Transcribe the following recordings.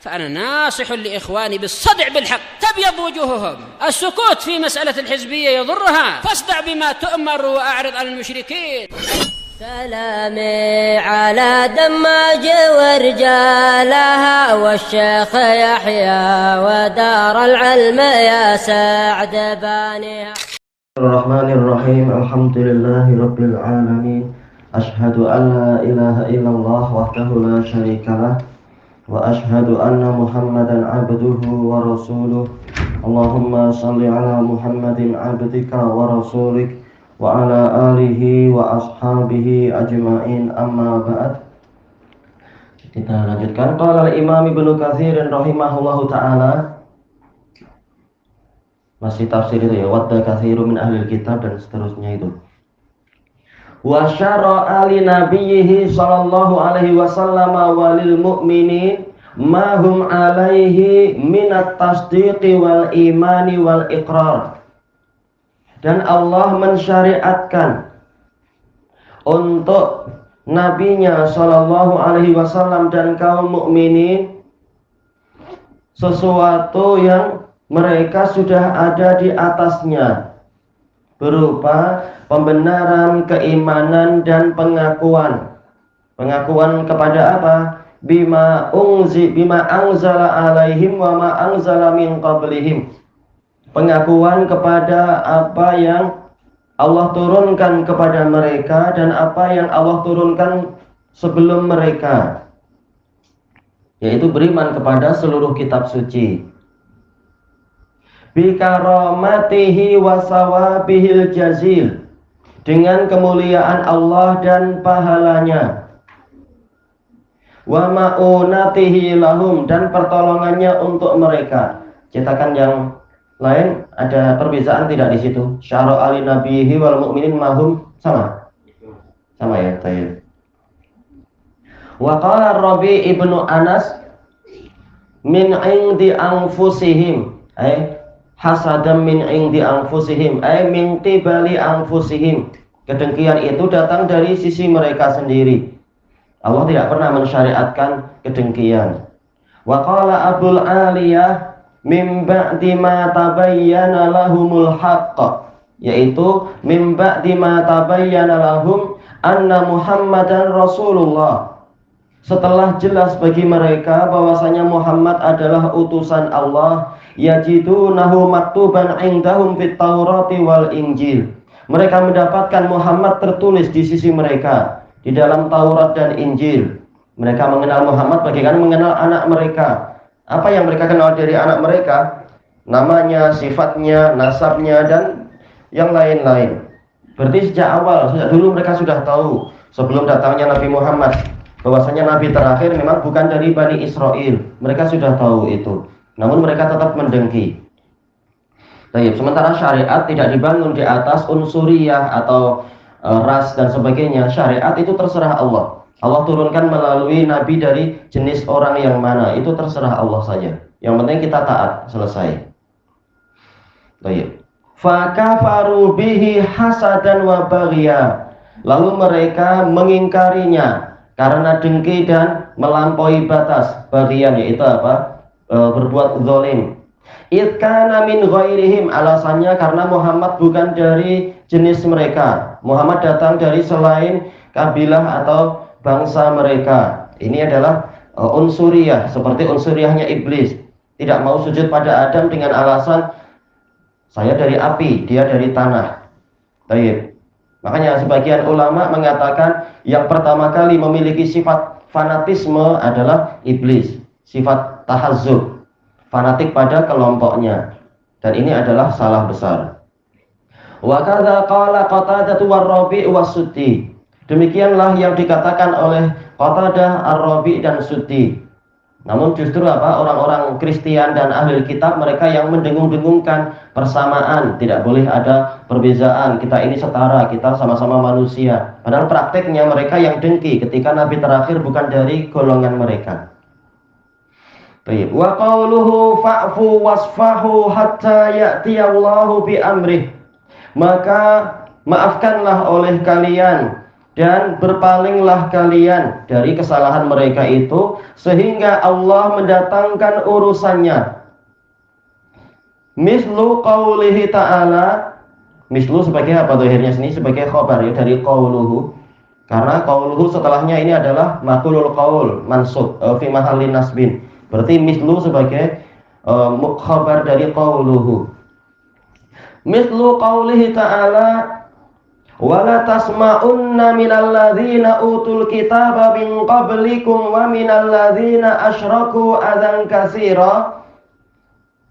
فأنا ناصح لإخواني بالصدع بالحق تبيض وجوههم. السكوت في مسألة الحزبية يضرها، فاصدع بما تؤمر وأعرض عن المشركين. سلامي على دماج ورجالها والشيخ يحيى ودار العلم يا سعد بانيها. الرحمن الرحيم. الحمد لله رب العالمين. أشهد أن لا إله إلا الله وحده لا شريك له وأشهد أن محمدا عبده ورسوله. اللهم صل على محمد عبدك ورسولك وعلى آله وأصحابه أجمعين. Amma ba'd. Kita lanjutkan. Qala al-Imam Ibnu Katsir rahimahullahu taala. Masih tafsir itu ya, wadda katsiru min ahlil kitab dan seterusnya itu. Wa syara'a li nabiyhi sallallahu alaihi wasallam walil mu'minin ma hum alaihi minat tasdiqi wal imani wal iqrar. Dan Allah mensyariatkan untuk nabinya sallallahu alaihi wasallam dan kaum mukminin sesuatu yang mereka sudah ada di atasnya, berupa pembenaran, keimanan, dan pengakuan. Pengakuan kepada apa? Bima anzala alaihim wa ma anzala min qablihim. Pengakuan kepada apa yang Allah turunkan kepada mereka dan apa yang Allah turunkan sebelum mereka, yaitu beriman kepada seluruh kitab suci. Bi karamatihi wa sawabihil jazil, dengan kemuliaan Allah dan pahalanya. Wa ma'unatihi lahum, dan pertolongannya untuk mereka. Cetakan yang lain ada perbedaan tidak di situ? Syara ali nabihi wal mu'minin mahum sama? Sama ya, baik. Wa qala Rabi' ibnu Anas min indi anfusihim, hasadam min indi anfusihim, min qibali anfusihim. Kedengkian itu datang dari sisi mereka sendiri. Allah tidak pernah mensyariatkan kedengkian. Wa qala Abul Aliyah min ba'di ma tabayyana lahumul haqq, yaitu min ba'di ma tabayyana lahum anna Muhammadan Rasulullah. Setelah jelas bagi mereka bahwasanya Muhammad adalah utusan Allah, yajidunahu maktuban indahum fit Taurati wal Injil. Mereka mendapatkan Muhammad tertulis di sisi mereka di dalam Taurat dan Injil. Mereka mengenal Muhammad bagaikan mengenal anak mereka. Apa yang mereka kenal dari anak mereka? Namanya, sifatnya, nasabnya, dan yang lain-lain. Berarti sejak awal, sejak dulu mereka sudah tahu sebelum datangnya Nabi Muhammad bahwasanya Nabi terakhir memang bukan dari Bani Israel. Mereka sudah tahu itu. Namun mereka tetap mendengki. Baik, sementara syariat tidak dibangun di atas unsuriyah atau ras dan sebagainya. Syariat itu terserah Allah. Allah turunkan melalui nabi dari jenis orang yang mana, itu terserah Allah saja. Yang penting kita taat, selesai. Baik. Fakafaru bihi hasadan wa baghya. Lalu mereka mengingkarinya karena dengki dan melampaui batas. Bagian yaitu apa? Berbuat zalim. Id kana min ghairihim, alasannya karena Muhammad bukan dari jenis mereka. Muhammad datang dari selain kabilah atau bangsa mereka. Ini adalah unsuriyah, seperti unsuriyahnya iblis. Tidak mau sujud pada Adam dengan alasan saya dari api, dia dari tanah. Baik. Makanya sebagian ulama mengatakan yang pertama kali memiliki sifat fanatisme adalah iblis, sifat tahazzub, fanatik pada kelompoknya. Dan ini adalah salah besar. Wa kadza qala Qatadah wa Rabi' wa Suddi. Demikianlah yang dikatakan oleh Qatadah, Ar-Rabi' dan Suddi. Namun justru apa? Orang-orang Kristen dan ahli kitab, mereka yang mendengung-dengungkan persamaan, tidak boleh ada perbezaan, kita ini setara, kita sama-sama manusia. Padahal prakteknya mereka yang dengki ketika Nabi terakhir bukan dari golongan mereka. Baik. Wa qauluhu fa'fu wasfahu hatta ya'tiyallahu bi amrih. Maka maafkanlah oleh kalian dan berpalinglah kalian dari kesalahan mereka itu sehingga Allah mendatangkan urusannya. Mislu qaulihi ta'ala, mislu sebagai apa dohirnya sini? Sebagai khobar ya dari qauluhu, karena qauluhu setelahnya ini adalah maqulul qaul mansub fi mahallin nasbin, berarti mislu sebagai khobar dari qauluhu. Mislu qaulihi ta'ala, wala tasma'unna minal ladzina utul kitaba min qablikum wa minal ladzina asyraku adzan katsira,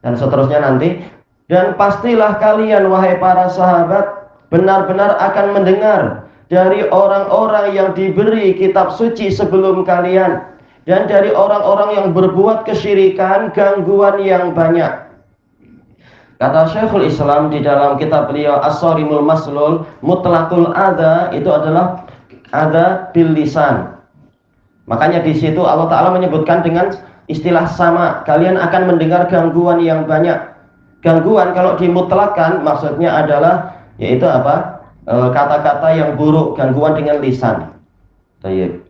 dan seterusnya nanti. Dan pastilah kalian wahai para sahabat benar-benar akan mendengar dari orang-orang yang diberi kitab suci sebelum kalian dan dari orang-orang yang berbuat kesyirikan gangguan yang banyak. Kata Syekhul Islam di dalam kitab beliau As-Sarimul Maslul, mutlaqul adza itu adalah adza bil lisan. Makanya di situ Allah Ta'ala menyebutkan dengan istilah sama, kalian akan mendengar gangguan yang banyak. Gangguan kalau dimutlakkan maksudnya adalah yaitu apa? Kata-kata yang buruk, gangguan dengan lisan. Baik.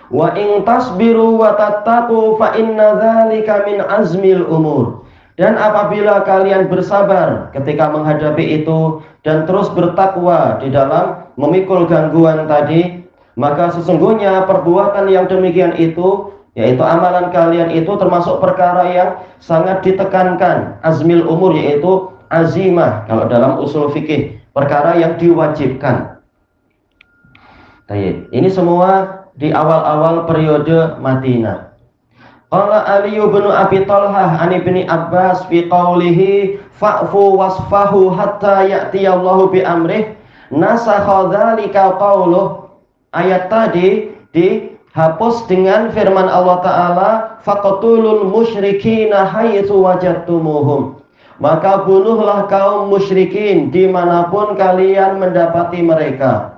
Wa in tasbiru wa tattaqu fa inna dzalika min azmil umur. Dan apabila kalian bersabar ketika menghadapi itu dan terus bertakwa di dalam memikul gangguan tadi, maka sesungguhnya perbuatan yang demikian itu, yaitu amalan kalian itu termasuk perkara yang sangat ditekankan. Azmil umur yaitu azimah kalau dalam usul fikih, perkara yang diwajibkan. Ini semua di awal-awal periode Madinah. Qala Ali bin Abi Thalhah an Ibnu Abbas fi qawlihi fa'fu wasfahu hatta ya'tiyallahu bi amrih, nasakha dzalika qawluh. Ayat tadi dihapus dengan firman Allah Ta'ala, faqtulul musyrikina haitsu wajadtumuhum. Maka bunuhlah kaum musyrikin dimanapun kalian mendapati mereka.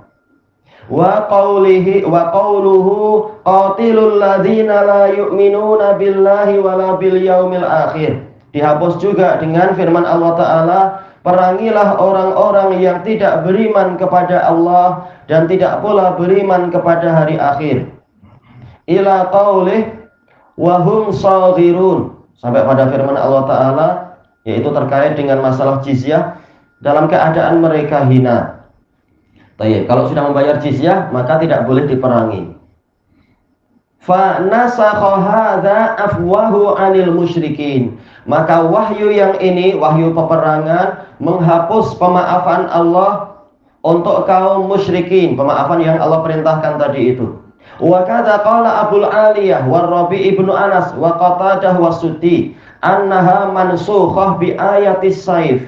Wa qawluhu qatilul ladzina la yu'minuna billahi wala bil yaumil akhir. Dihapus juga dengan firman Allah Ta'ala, perangilah orang-orang yang tidak beriman kepada Allah dan tidak pula beriman kepada hari akhir. Ila qaulih wa hum shaghirun, sampai pada firman Allah Ta'ala, yaitu terkait dengan masalah jizyah dalam keadaan mereka hina. Kalau sudah membayar jizyah maka tidak boleh diperangi. Fa nasakha hadza afwahu 'anil musyrikin. Maka wahyu yang ini, wahyu peperangan, menghapus pemaafan Allah untuk kaum musyrikin, pemaafan yang Allah perintahkan tadi itu. Wa kadza qala Abul Aliyah wa Rabi' ibnu Anas wa Qatadah wa Suddi annaha mansukhah bi ayatis saif.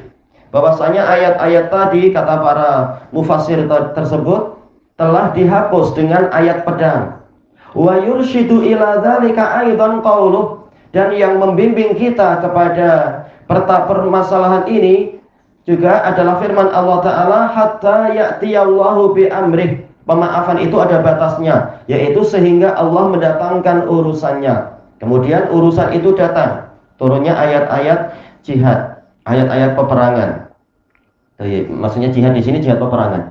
Bahwasanya ayat-ayat tadi, kata para mufassir tersebut, telah dihapus dengan ayat pedang. Wa yurshidu ila dzalika aidan qauluh, dan yang membimbing kita kepada permasalahan ini juga adalah firman Allah Ta'ala, hatta ya'tiyallahu bi amrih. Pemaafan itu ada batasnya, yaitu sehingga Allah mendatangkan urusannya. Kemudian urusan itu datang, turunnya ayat-ayat jihad, ayat-ayat peperangan. Maksudnya jihad di sini jihad peperangan.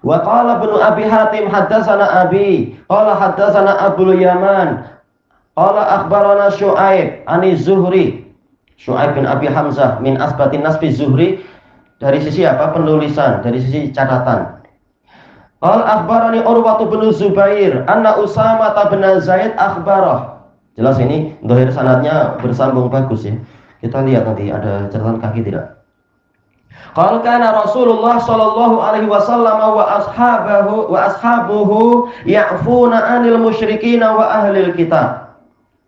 Wa qala Ibnu Abi Hatim haddatsana Abi, qala haddatsana Abul Yaman, qala akhbarana Syu'aib ani Zuhri. Syu'aib bin Abi Hamzah min asbatin nasbi Zuhri, dari sisi apa? Penulisan, dari sisi catatan. Qala akhbarani Urwah bin Zubair anna Usamah bin Zaid akhbarah. Jelas ini dhahir sanadnya bersambung bagus ya. Kita lihat nanti ada catatan kaki tidak. Qala kana Rasulullah sallallahu alaihi wasallam wa ashabuhu ya'funa 'anil musyrikin wa ahlil kitab.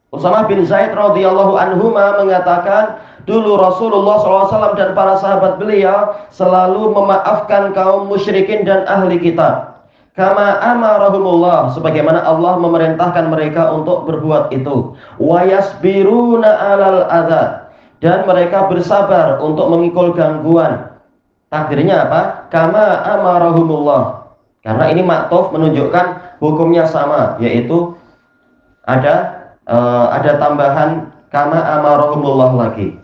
Usamah bin Zaid radhiyallahu anhuma mengatakan, dulu Rasulullah SAW dan para sahabat beliau selalu memaafkan kaum musyrikin dan ahli kitab. Kama amarahumullah, sebagaimana Allah memerintahkan mereka untuk berbuat itu. Wa yasbiruna 'alal adza, dan mereka bersabar untuk memikul gangguan. Takdirnya apa? Kama amarahumullah. Karena ini maktuf menunjukkan hukumnya sama, yaitu ada tambahan kama amarahumullah lagi.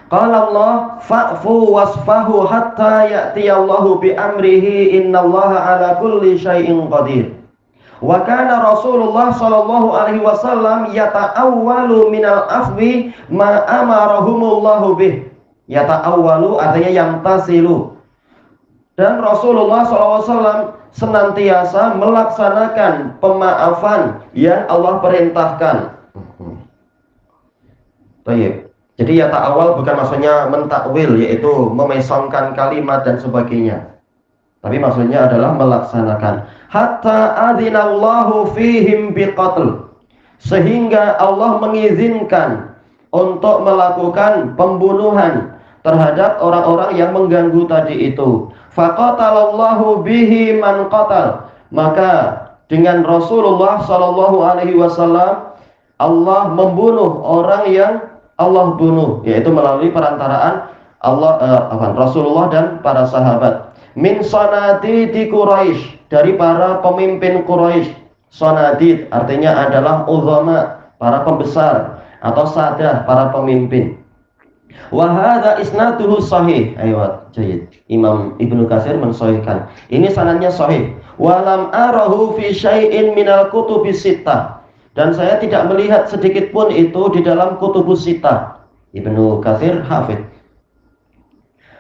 Qala Allah fa'fu wasfahu hatta ya'tiyallahu bi amrihi innallaha ala kulli syai'in qadir. Wa kana Rasulullah sallallahu alaihi wasallam yata'awwalu minal afwi ma amarahumullahu bih. Yata'awwalu artinya yamtasilu. Dan Rasulullah SAW senantiasa melaksanakan pemaafan yang Allah perintahkan. Baik. Jadi yata'awwal bukan maksudnya mentakwil, yaitu memesongkan kalimat dan sebagainya. Tapi maksudnya adalah melaksanakan. Hatta adzinallahu fihim biqatl. Sehingga Allah mengizinkan untuk melakukan pembunuhan terhadap orang-orang yang mengganggu tadi itu. Faqatalallahu bihi man qatal. Maka dengan Rasulullah sallallahu alaihi wasallam Allah membunuh orang yang Allah bunuh, yaitu melalui perantaraan Rasulullah dan para sahabat. Min sanadidi Quraisy, dari para pemimpin Quraisy. Sanadid artinya adalah uzama, para pembesar, atau sadah, para pemimpin. Wa hadza isnaduhu sahih. Ayo, jayid. Imam Ibnu Katsir mensahihkan. Ini sanadnya sahih. Wa lam arahu fi syai'in minal kutubis sittah. Dan saya tidak melihat sedikit pun itu di dalam kutubus sittah. Ibnu Katsir hafidh.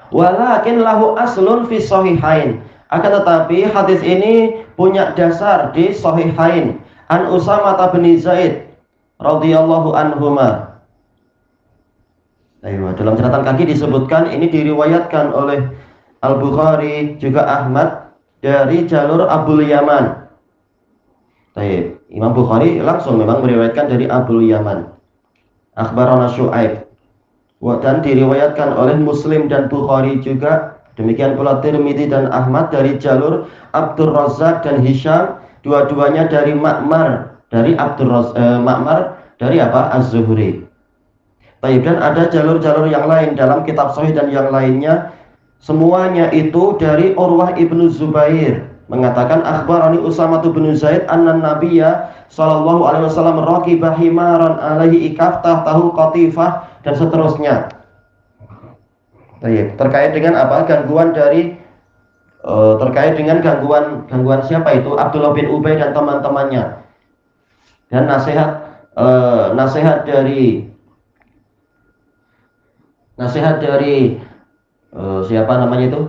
Walakin lahu aslun fi sahihain. Akan tetapi hadis ini punya dasar di sahihain. An Usamah bin Zaid radhiyallahu anhuma. Ayo, dalam catatan kaki disebutkan ini diriwayatkan oleh Al-Bukhari juga Ahmad dari jalur Abul Yaman. Baik, Imam Bukhari langsung memang meriwayatkan dari Abul Yaman. Akhbarana Syu'aib. Dan diriwayatkan oleh Muslim dan Bukhari juga. Demikian pula Tirmidzi dan Ahmad dari jalur Abdur Razzaq dan Hisham. Dua-duanya dari Ma'mar. Dari Ma'mar dari apa? Az-Zuhri. Baik, dan ada jalur-jalur yang lain dalam kitab Sahih dan yang lainnya. Semuanya itu dari Urwah ibnu Zubair. Mengatakan akhbarani Usamah bin Zaid anna Nabiyya sallallahu alaihi wasallam raqiba himaran alaihi ikaftah tahu qatifah dan seterusnya. Baik, terkait dengan apa? Gangguan dari terkait dengan gangguan siapa itu? Abdullah bin Ubay dan teman-temannya. Dan nasihat dari siapa namanya itu?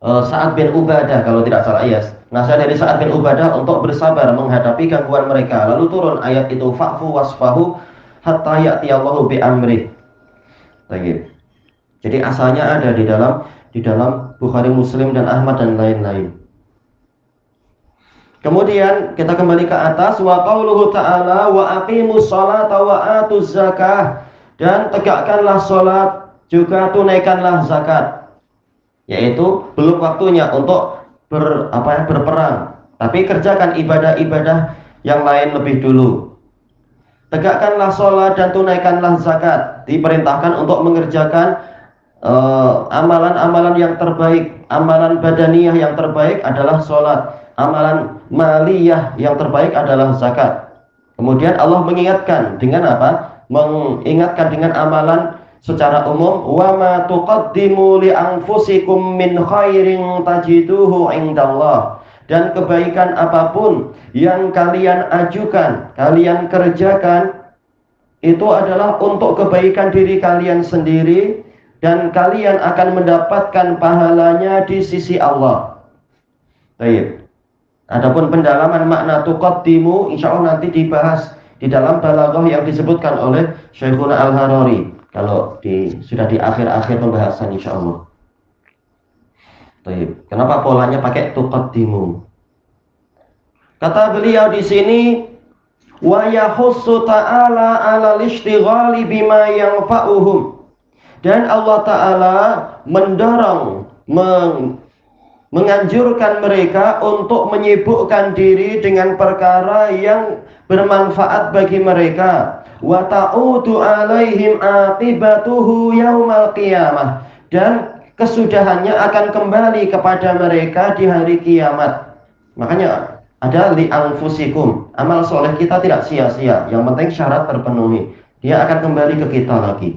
Sa'ad bin Ubadah kalau tidak salah, ya. Nasihat dari Sa'ad bin Ubadah untuk bersabar menghadapi gangguan mereka. Lalu turun ayat itu fa'fu wasfahu hatta ya'tiyallahu bi amri. Baik. Jadi asalnya ada di dalam Bukhari, Muslim dan Ahmad dan lain-lain. Kemudian kita kembali ke atas wa qauluhu ta'ala wa aqimus sholata wa atuz zakah, dan tegakkanlah salat juga tunaikanlah zakat. Yaitu belum waktunya untuk berperang, tapi kerjakan ibadah-ibadah yang lain lebih dulu. Tegakkanlah sholat dan tunaikanlah zakat. Diperintahkan untuk mengerjakan amalan-amalan yang terbaik. Amalan badaniyah yang terbaik adalah sholat. Amalan maliyah yang terbaik adalah zakat. Kemudian Allah mengingatkan dengan apa? Mengingatkan dengan amalan secara umum, wa ma tuqaddimu li anfusikum min khairin tajiduhu indallah, dan kebaikan apapun yang kalian ajukan, kalian kerjakan, itu adalah untuk kebaikan diri kalian sendiri dan kalian akan mendapatkan pahalanya di sisi Allah. Baik. Adapun pendalaman makna tuqaddimu insyaallah nanti dibahas di dalam balaghah yang disebutkan oleh Syekhuna Al-Harari. Kalau sudah di akhir-akhir pembahasan insyaallah. Baik. Kenapa polanya pakai tuqaddimu? Kata beliau di sini wa yahussu ta'ala 'ala al-ishtighali bima yanfa'uhum. Dan Allah Ta'ala mendorong, menganjurkan mereka untuk menyibukkan diri dengan perkara yang bermanfaat bagi mereka. Wa ta'udu 'alaihim 'aqibatuhu yaumal qiyamah, dan kesudahannya akan kembali kepada mereka di hari kiamat. Makanya ada li anfusikum, amal soleh kita tidak sia-sia, yang penting syarat terpenuhi. dia akan kembali ke kita lagi.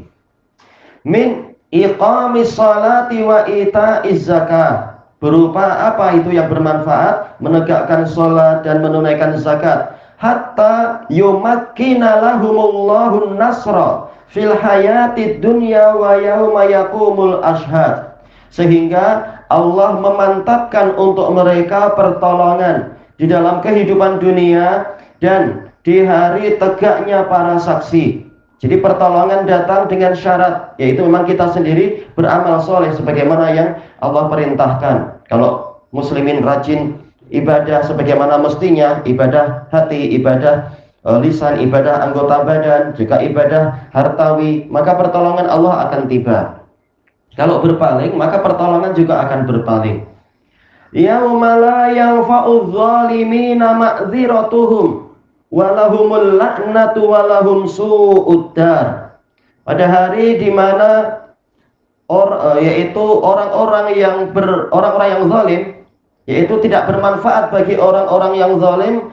Min iqamis salati wa ita'iz zakah. Berupa apa itu yang bermanfaat? Menegakkan salat dan menunaikan zakat. Hatta yumakkina lahumullahu nasra fil hayatid dunya wa yauma yaqumul ashhad. Sehingga Allah memantapkan untuk mereka pertolongan di dalam kehidupan dunia dan di hari tegaknya para saksi. Jadi pertolongan datang dengan syarat, yaitu memang kita sendiri beramal soleh sebagaimana yang Allah perintahkan. Kalau muslimin rajin ibadah sebagaimana mestinya, ibadah hati, ibadah lisan, ibadah anggota badan, juga ibadah hartawi, maka pertolongan Allah akan tiba. Kalau berpaling, maka pertolongan juga akan berpaling. Yauma la yanfa'u dzalimina ma'dziratuhum walahumul la'natu walahum su'ud dar. Pada hari di mana yaitu orang-orang yang zalim, yaitu tidak bermanfaat bagi orang-orang yang zalim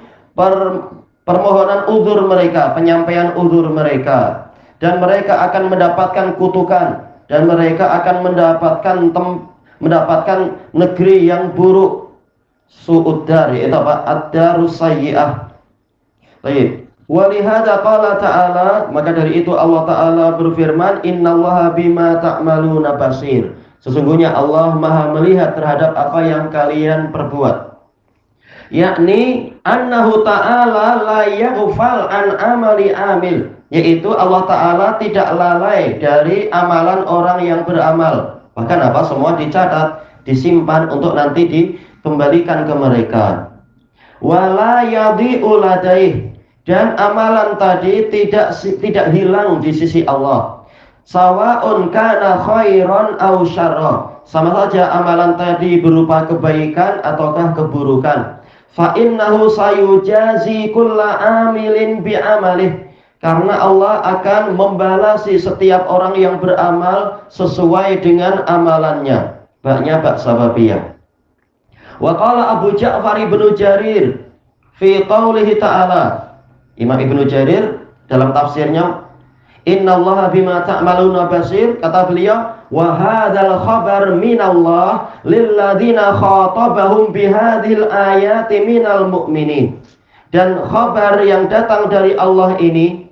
permohonan uzur mereka, penyampaian uzur mereka, dan mereka akan mendapatkan kutukan, dan mereka akan mendapatkan negeri yang buruk, su'ud dar, yaitu apa? Ad-darus sayyi'ah. Baik. Walihada qala ta'ala, maka dari itu Allah Ta'ala berfirman, innallaha bima ta'maluna basir. Sesungguhnya Allah Maha melihat terhadap apa yang kalian perbuat. Yakni annahu ta'ala la yaghfal an amali amil, yaitu Allah Ta'ala tidak lalai dari amalan orang yang beramal. Bahkan apa? Semua dicatat, disimpan untuk nanti dikembalikan ke mereka. Wala yadhi'u ladaih, dan amalan tadi tidak hilang di sisi Allah. Sawa'un kana khairan aw syarra, sama saja amalan tadi berupa kebaikan ataukah keburukan. Fa innahu sayujazi kulla amilin bi amalih, karena Allah akan membalasi setiap orang yang beramal sesuai dengan amalannya. Baknya bak sababiyah. Wa qala Abu Ja'far ibnu Jarir fi qaulihi ta'ala, Imam Ibnu Jarir dalam tafsirnya, innallaha bima ta'maluna basir, kata beliau, wa hadzal khabar minallah lilladzina khatabahum bihadhil ayati minal mu'minin. Dan khabar yang datang dari Allah ini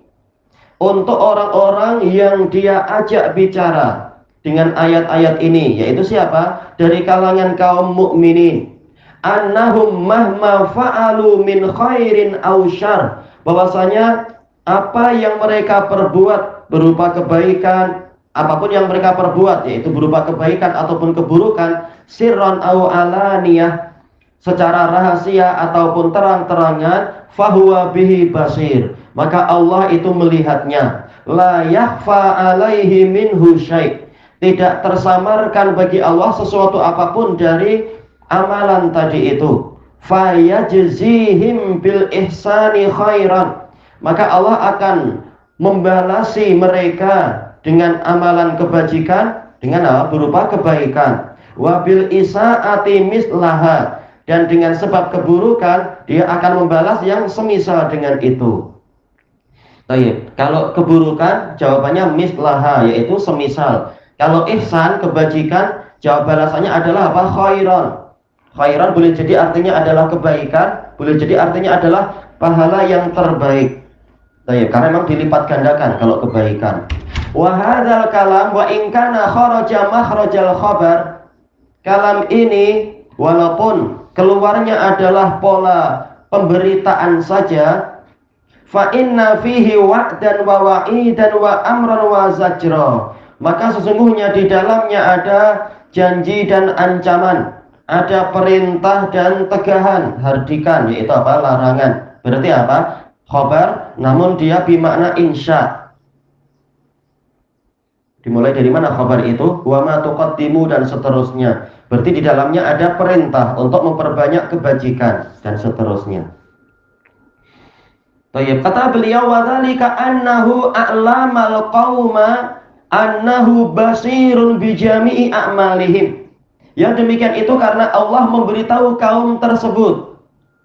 untuk orang-orang yang dia ajak bicara dengan ayat-ayat ini, yaitu siapa? Dari kalangan kaum mukminin. Annahum mahma fa'alu min khairin aw syarr, bahwasanya apa yang mereka perbuat berupa kebaikan, apapun yang mereka perbuat, yaitu berupa kebaikan ataupun keburukan, sirron au alaniyah, secara rahasia ataupun terang-terangan, fahuwa bihi basir, maka Allah itu melihatnya. La yakhfa alaihi minhu syai', tidak tersamarkan bagi Allah sesuatu apapun dari amalan tadi itu. Fayajzihim bil ihsani khairan, maka Allah akan membalasi mereka dengan amalan kebajikan, dengan apa? Berupa kebaikan. Wa bil isaati mislaha, dan dengan sebab keburukan dia akan membalas yang semisal dengan itu. Baik, kalau keburukan jawabannya mislaha, yaitu semisal. Kalau ihsan, kebajikan, jawab balasannya adalah apa? Khairan. Khairan boleh jadi artinya adalah kebaikan, boleh jadi artinya adalah pahala yang terbaik. Baik, karena memang dilipat gandakan kalau kebaikan. Wa hadzal kalam wa in kana kharaja makhrajal khabar, kalam ini walaupun keluarnya adalah pola pemberitaan saja, fa inna fihi wa'dan wa wa'idan wa amran wa zajra, maka sesungguhnya di dalamnya ada janji dan ancaman, ada perintah dan tegahan, hardikan, yaitu apa? Larangan. Berarti apa? Khabar, namun dia bimakna insya. Dimulai dari mana khabar itu? Wa ma tuqaddimu, dan seterusnya. Berarti di dalamnya ada perintah untuk memperbanyak kebajikan dan seterusnya. Baik, kata beliau, wa dzalika annahu a'lamal qauma annahu basirun bi jami'i a'malihim. Yang demikian itu karena Allah memberitahu kaum tersebut,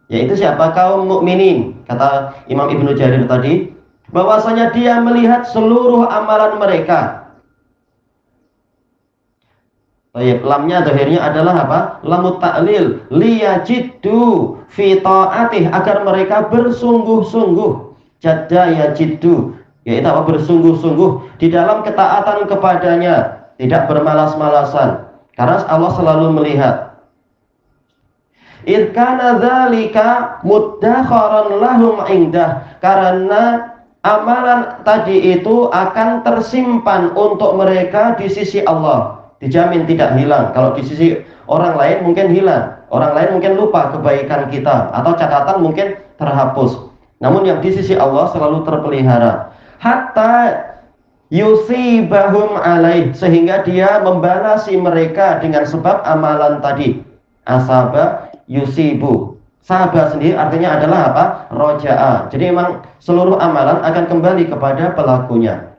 yaitu siapa? Kaum mukminin. Kata Imam Ibnu Jarir tadi, bahwasanya dia melihat seluruh amalan mereka. Baik, lamnya akhirnya adalah apa? Lamut ta'lil, liyajiddu fi ta'atih, agar mereka bersungguh-sungguh. Jadda yajiddu, yaitu apa? Bersungguh-sungguh di dalam ketaatan kepadanya, tidak bermalas-malasan, karena Allah selalu melihat. Irkana dzalika muddakharan lahum indah, karena amalan tadi itu akan tersimpan untuk mereka di sisi Allah, dijamin tidak hilang. Kalau di sisi orang lain mungkin hilang, orang lain mungkin lupa kebaikan kita, atau catatan mungkin terhapus, namun yang di sisi Allah selalu terpelihara. Hatta yusibahum alaih, sehingga dia membalasi mereka dengan sebab amalan tadi. Asaba yusibu, sahabat sendiri artinya adalah apa? Roja'a. Jadi memang seluruh amalan akan kembali kepada pelakunya.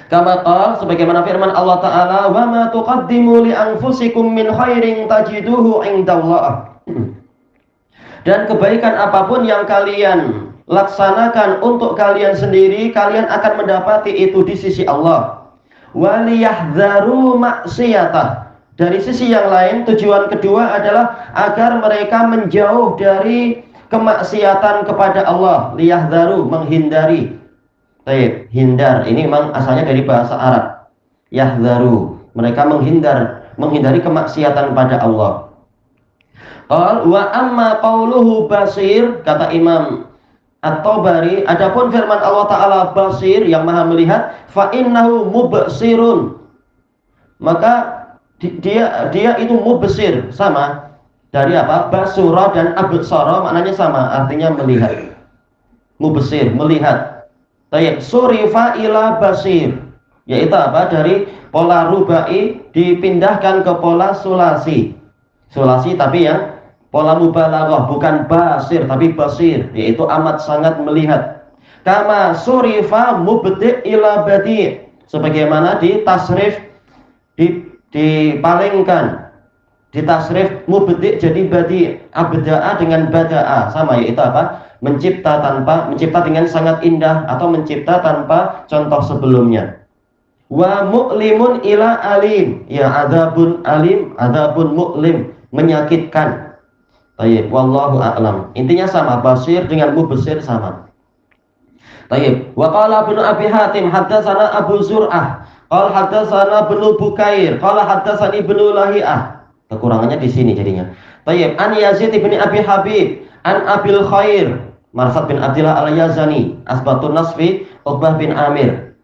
Kama qala, sebagaimana firman Allah Ta'ala, wa ma tuqaddimu li anfusikum min khairin tajiduhu indallah. Dan kebaikan apapun yang kalian laksanakan untuk kalian sendiri, kalian akan mendapati itu di sisi Allah. Wa liyahdharu maksiyatah. Dari sisi yang lain, tujuan kedua adalah agar mereka menjauh dari kemaksiatan kepada Allah. Liyahdharu, menghindari. Baik, hindar ini memang asalnya dari bahasa Arab. Yahdharu, mereka menghindari kemaksiatan pada Allah. Wa amma qauluhu basir, kata Imam At-Tabari, adapun firman Allah Ta'ala basir, yang maha melihat, fa innahu mubsirun, maka dia itu mubsir, sama dari apa? Basura dan absara maknanya sama, artinya melihat. Mubsir, melihat. Tayyib, surifa ila basir, yaitu apa? Dari pola rubai dipindahkan ke pola sulasi. Sulasi tapi yang pola mubalaghah, bukan basir tapi basir, yaitu amat sangat melihat. Kama surifa mubdi' ila badi', sebagaimana ditasrif, dipalingkan, ditasrif mubdi' jadi badi', abda'a dengan bada'a, sama, yaitu apa? Mencipta dengan sangat indah, atau mencipta tanpa contoh sebelumnya. Wa mu'limun ila alim, ya adzabun alim, adzabun mu'lim, menyakitkan. Baik, wallahu a'lam. Intinya sama, basir dengan mubsir sama. Baik, wa qala Ibnu Abi Hatim haddatsana Abu Zur'ah, qala haddatsana Ibnu Bukair, qala haddatsani Ibnu Lahiyah. Kekurangannya di sini jadinya. Baik, an Yazid bin Abi Habib, an Abil Khair, Marsad bin Abdillah al-Yazani, Asbatun Nasfi, Uqbah bin Amir.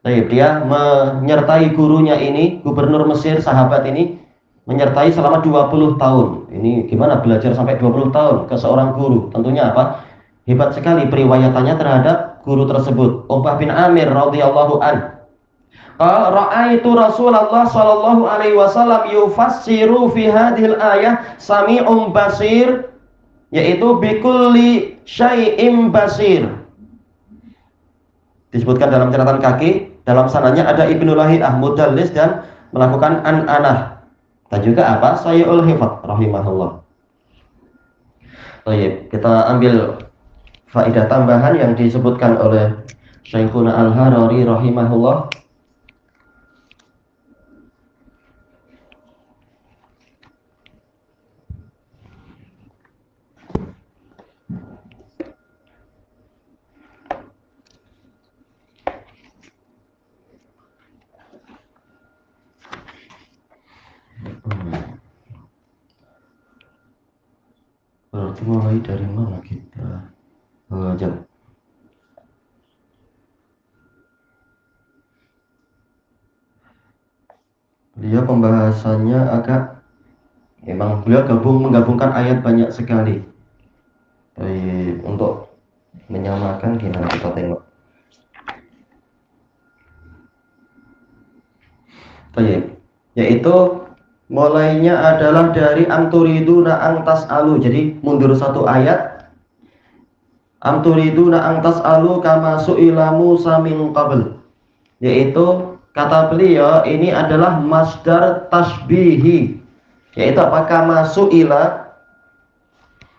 Baik, dia menyertai gurunya ini, gubernur Mesir, sahabat ini, menyertai selama 20 tahun. Ini gimana belajar sampai 20 tahun ke seorang guru? Tentunya apa? Hebat sekali periwayatannya terhadap guru tersebut. Uqbah bin Amir radhiyallahu an. Ra'aitu Rasulullah sallallahu alaihi wasallam yufassiru fi hadhil ayah sami'un basir, yaitu bikulli syai'im basir. Disebutkan dalam catatan kaki, dalam sananya ada Ibnu Lahiyah mudallis dan melakukan an-anah, dan juga apa? Sayyul hifadz rahimahullah. Baik, kita ambil faedah tambahan yang disebutkan oleh Syekhuna Al-Harari rahimahullah. Berarti mulai dari mana kita belajar? Dia pembahasannya agak, memang beliau menggabungkan ayat banyak sekali. Baik, untuk menyamakan gimana kita tengok. Baik, yaitu mulainya adalah dari amturiduna angtas alu. Jadi mundur satu ayat. Amturiduna angtas alu kama su'ila Musa min qabl. Yaitu kata beliau ini adalah masdar tasbihi. Yaitu apa? Kama su'ila.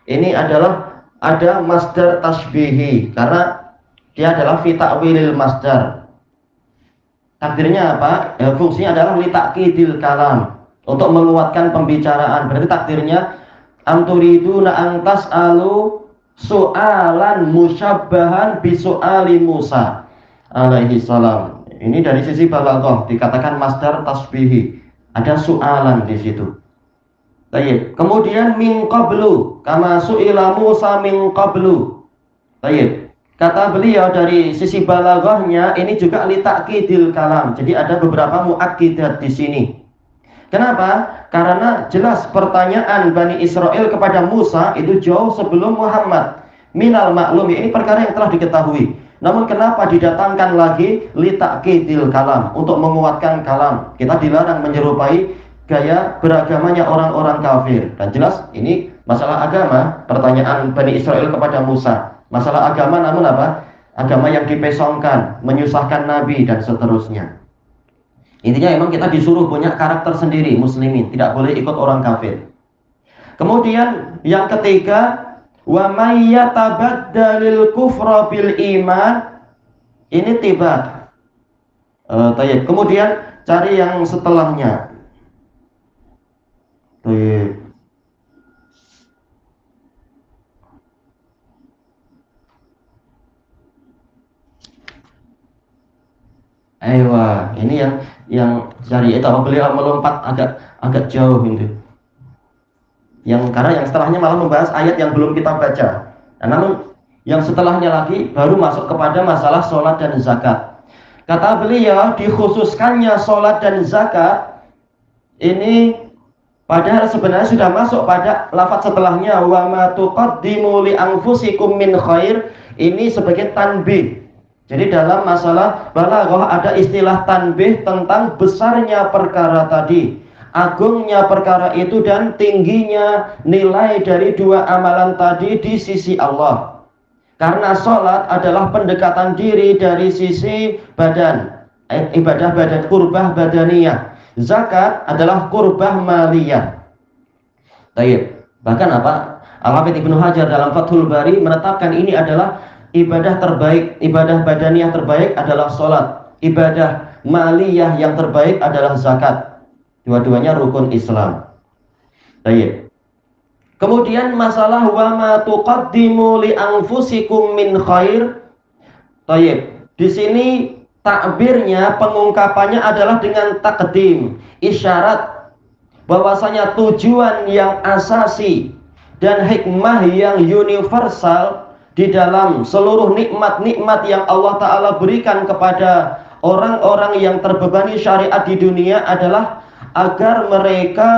Ini adalah ada masdar tasbihi, karena Dia adalah fi ta'wilil masdar. Takdirnya apa? Fungsinya adalah li ta'kidil kalam, untuk menguatkan pembicaraan. Berarti takdirnya amturiduna an tas'alu su'alan musyabbahan bi su'ali Musa alaihi salam. Ini dari sisi balaghah dikatakan masdar tasbihi. Ada su'alan di situ. Baik. Kemudian min qablu kama su'ila Musa min qablu. Baik. Kata beliau dari sisi balaghahnya ini juga li ta'kidil kalam. Jadi ada beberapa muakkidat di sini. Kenapa? Karena jelas pertanyaan Bani Israel kepada Musa itu jauh sebelum Muhammad. Minal maklumi, ini perkara yang telah diketahui. Namun kenapa didatangkan lagi li ta'kidil kalam, untuk menguatkan kalam. Kita dilarang menyerupai gaya beragamanya orang-orang kafir. Dan jelas ini masalah agama, pertanyaan Bani Israel kepada Musa. Masalah agama, namun apa? Agama yang dipesongkan, menyusahkan Nabi dan seterusnya. Intinya memang kita disuruh punya karakter sendiri, muslimin, tidak boleh ikut orang kafir. Kemudian yang ketiga, wa may yatabaddalil kufra bil iman. Ini tiba. Kemudian cari yang setelahnya. Aywa, ini yang cari itu apa, beliau melompat agak jauh itu. Karena yang setelahnya malah membahas ayat yang belum kita baca. Nah, namun yang setelahnya lagi baru masuk kepada masalah sholat dan zakat. Kata beliau, dikhususkannya sholat dan zakat ini padahal sebenarnya sudah masuk pada lafaz setelahnya, wa ma tuqaddimu li anfusikum min khair. Ini sebagai tanbih. Jadi dalam masalah balaghah ada istilah tanbih tentang besarnya perkara tadi, agungnya perkara itu dan tingginya nilai dari dua amalan tadi di sisi Allah. Karena sholat adalah pendekatan diri dari sisi badan, ibadah badan, kurbah badaniyah. Zakat adalah kurbah maliyah. Baik. Bahkan apa? Al-Hafidz Ibnu Hajar dalam Fathul Bari menetapkan ini adalah ibadah terbaik, ibadah badaniyah terbaik adalah sholat. Ibadah maliyah yang terbaik adalah zakat. Dua-duanya rukun Islam. Baik. Kemudian masalah wa ma tuqaddimu li anfusikum min khair. Baik. Di sini takbirnya, pengungkapannya adalah dengan takdim, isyarat bahwasanya tujuan yang asasi dan hikmah yang universal di dalam seluruh nikmat-nikmat yang Allah Ta'ala berikan kepada orang-orang yang terbebani syariat di dunia adalah agar mereka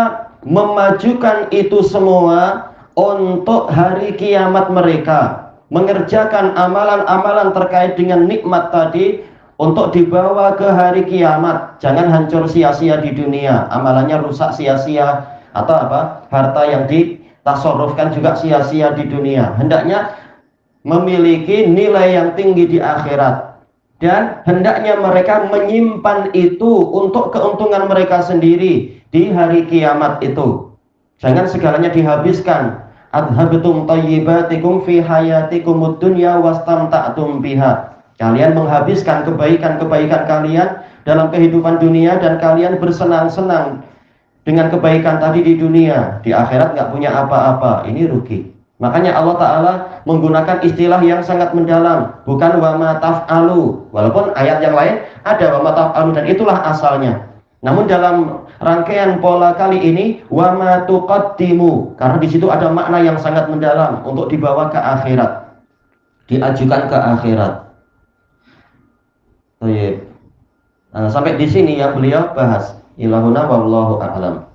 memajukan itu semua untuk hari kiamat mereka, mengerjakan amalan-amalan terkait dengan nikmat tadi untuk dibawa ke hari kiamat. Jangan hancur sia-sia di dunia, amalannya rusak sia-sia, atau apa, harta yang ditasarrufkan juga sia-sia di dunia. Hendaknya memiliki nilai yang tinggi di akhirat, dan hendaknya mereka menyimpan itu untuk keuntungan mereka sendiri di hari kiamat itu. Jangan segalanya dihabiskan. Adhabtum thayyibatikum fi hayatikumud dunya wastamta'tum biha. Kalian menghabiskan kebaikan-kebaikan kalian dalam kehidupan dunia dan kalian bersenang-senang dengan kebaikan tadi di dunia. Di akhirat nggak punya apa-apa. Ini rugi. Makanya Allah Ta'ala menggunakan istilah yang sangat mendalam, bukan wa ma taf'alu. Walaupun ayat yang lain ada wa ma taf'alu, dan itulah asalnya. Namun dalam rangkaian pola kali ini wa ma tuqaddimu, karena di situ ada makna yang sangat mendalam untuk dibawa ke akhirat, diajukan ke akhirat. Nah, sampai di sini yang beliau bahas. Ilahuna wallahu a'lam.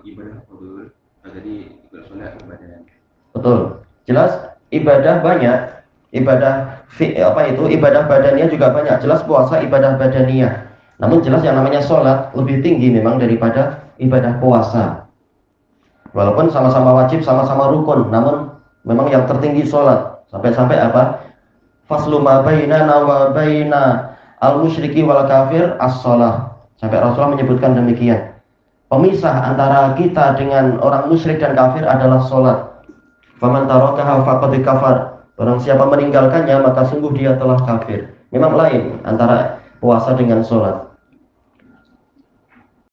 Ibadah qabul, jadi sholat ibadah. Betul. Jelas ibadah banyak, ibadah ibadah badaniyah juga banyak. Jelas puasa ibadah badaniyah. Namun jelas yang namanya sholat lebih tinggi memang daripada ibadah puasa. Walaupun sama-sama wajib, sama-sama rukun, namun memang yang tertinggi sholat. Sampai-sampai apa? Faslu ma bainana wa baina al-musyriki wal kafir as-shalah. Sampai Rasulullah menyebutkan demikian. Pemisah antara kita dengan orang musyrik dan kafir adalah sholat. Faman tarakaha faqad kafar. Barang siapa meninggalkannya maka sungguh dia telah kafir. Memang lain antara puasa dengan sholat.